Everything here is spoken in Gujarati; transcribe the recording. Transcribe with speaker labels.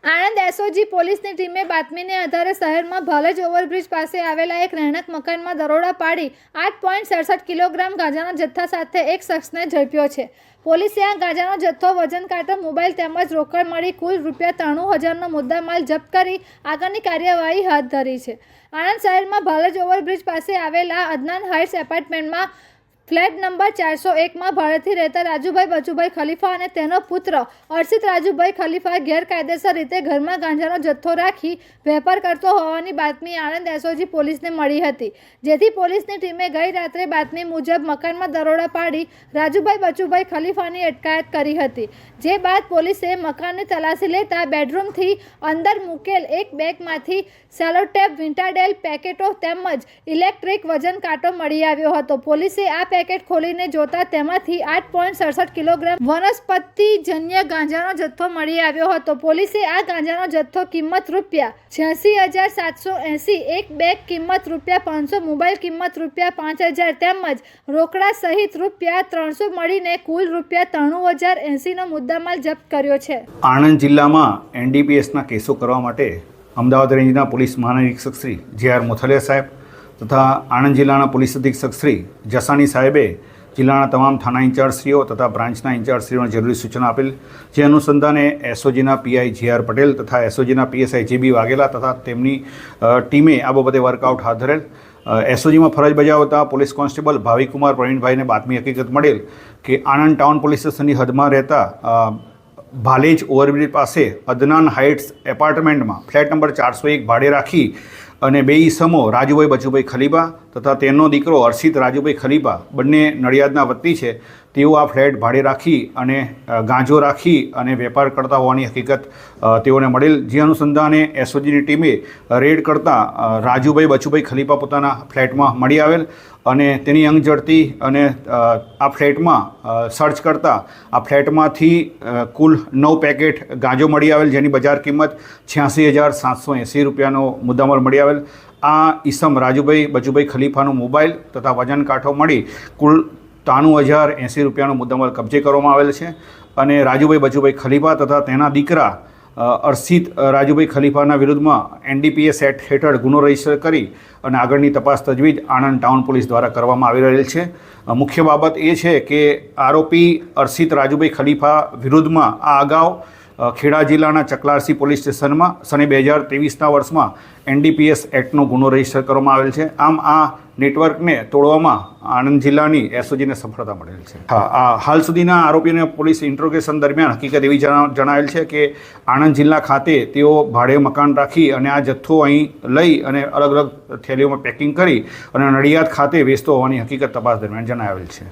Speaker 1: આણંદ એસઓજી પોલીસની ટીમે બાતમીને આધારે શહેરમાં ભાલેજ ઓવરબ્રિજ પાસે આવેલા એક રહેણાંક મકાનમાં દરોડા પાડી 8.67 કિલોગ્રામ ગાંજાના જથ્થા સાથે એક શખ્સને ઝડપ્યો છે. પોલીસે આ ગાંજાનો જથ્થો, વજન કાંટો, મોબાઈલ તેમજ રોકડ મળી કુલ ₹93,000નો મુદ્દામાલ જપ્ત કરી આગળની કાર્યવાહી હાથ ધરી છે. આણંદ શહેરમાં ભાલેજ ઓવરબ્રિજ પાસે આવેલા અદનાન હાઇટ્સ એપાર્ટમેન્ટમાં ફ્લેટ નંબર 401માં ભાડેથી રહેતા રાજુભાઈ બચુભાઈ ખલીફા અને તેનો પુત્ર અર્ષિત રાજુભાઈ ખલીફા ગેરકાયદેસર રીતે ઘરમાં ગાંજાનો જથ્થો રાખી વેપાર કરતો હોવાની બાતમી આણંદ એસઓજી પોલીસને મળી હતી, જેથી પોલીસની ટીમે ગઈ રાત્રે બાતમી મુજબ મકાનમાં દરોડા પાડી રાજુભાઈ બચુભાઈ ખલીફાની અટકાયત કરી હતી. જે બાદ પોલીસે મકાનની તલાશી લેતા બેડરૂમથી અંદર મૂકેલ એક બેગમાંથી સેલોટેપ, વિંટાડેલ પેકેટો તેમજ ઇલેક્ટ્રિક વજન કાંટો મળી આવ્યો હતો. પોલીસે આ પેકેટ ખોલીને જોતા તેમાંથી 8.67 કિલોગ્રામ વનસ્પતિજન્ય ગાંજાનો જથ્થો મળી આવ્યો હતો. પોલીસે આ ગાંજાનો જથ્થો કિંમત ₹86,780, એક બેગ કિંમત ₹500, મોબાઈલ કિંમત ₹5,000 તેમજ રોકડા સહિત ₹300 મળીને કુલ ₹93,080નો મુદ્દામાલ જપ્ત કર્યો છે.
Speaker 2: આણંદ જિલ્લામાં એનડીપીએસના કેસો કરવા માટે અમદાવાદ રેન્જના પોલીસ મહાનિરીક્ષક શ્રી જે.આર. મોથલિયા સાહેબ તથા આણંદ જિલ્લાના પોલીસ અધિક્ષક શ્રી જસાણી સાહેબે જિલ્લાના તમામ થાણા ઇન્ચાર્જશ્રીઓ તથા બ્રાન્ચના ઇન્ચાર્જશ્રીઓને જરૂરી સૂચના આપેલ. જે અનુસંધાને એસઓજીના પીઆઈ જે.આર. પટેલ તથા એસઓજીના પીએસઆઈ જે.બી. વાઘેલા તથા તેમની ટીમે આ બાબતે વર્કઆઉટ હાથ ધરેલ. એસઓજીમાં ફરજ બજાવતા પોલીસ કોન્સ્ટેબલ ભાવિકુમાર પ્રવીણભાઈને બાતમી હકીકત મળેલ કે આણંદ ટાઉન પોલીસ સ્ટેશનની હદમાં રહેતા ભાલેજ ઓવરબ્રિજ પાસે અદનાન હાઇટ્સ એપાર્ટમેન્ટમાં ફ્લેટ નંબર 401 ભાડે રાખી અને બે ઈસમો રાજુભાઈ બચુભાઈ ખલીફા તથા તેનો દીકરો અર્ષિત રાજુભાઈ ખલીફા બંને નડિયાદના વતની છે, તેઓ આ ફ્લેટ ભાડે રાખી અને ગાંજો રાખી અને વેપાર કરતા હોવાની હકીકત તેઓને મળેલ. જે અનુસંધાને એસઓજીની ટીમે રેડ કરતાં રાજુભાઈ બચુભાઈ ખલીફા પોતાના ફ્લેટમાં મળી આવેલ અને તેની અંગ ઝડતી અને આ ફ્લેટમાં સર્ચ કરતાં આ ફ્લેટમાંથી કુલ 9 પેકેટ ગાંજો મળી આવેલ, જેની બજાર કિંમત ₹86,780નો મુદ્દામાલ મળી આવેલ. આ ઈસમ રાજુભાઈ બચુભાઈ ખલીફાનો મોબાઈલ તથા વજન કાંઠો મળી કુલ ₹93,080નો મુદ્દામાલ કબજે કરવામાં આવેલ છે અને રાજુભાઈ બચુભાઈ ખલીફા તથા તેના દીકરા અર્ષિત રાજુભાઈ ખલીફાના વિરુદ્ધમાં એનડીપીએસ એક્ટ હેઠળ ગુનો રજીસ્ટર કરી અને આગળની તપાસ તજવીજ આણંદ ટાઉન પોલીસ દ્વારા કરવામાં આવી રહેલ છે. મુખ્ય બાબત એ છે કે આરોપી અર્ષિત રાજુભાઈ ખલીફા વિરુદ્ધમાં આ અગાઉ ખેડા જિલ્લાના ચકલારસી પોલીસ સ્ટેશનમાં સને 2023ના વર્ષમાં એનડીપીએસ એક્ટનો ગુનો રજીસ્ટર કરવામાં આવેલ છે. આમ આ નેટવર્કને તોડવામાં આણંદ જિલ્લાની એસઓજીને સફળતા મળેલ છે. હાલ સુધીના આરોપીને પોલીસ ઇન્ટ્રોગેશન દરમિયાન હકીકત એવી જણાવેલ છે કે આણંદ જિલ્લા ખાતે તેઓ ભાડે મકાન રાખી અને આ જથ્થો અહીં લઈ અને અલગ અલગ થેલીઓમાં પેકિંગ કરી અને નડિયાદ ખાતે વેચતો હોવાની હકીકત તપાસ દરમિયાન જણાવેલ છે.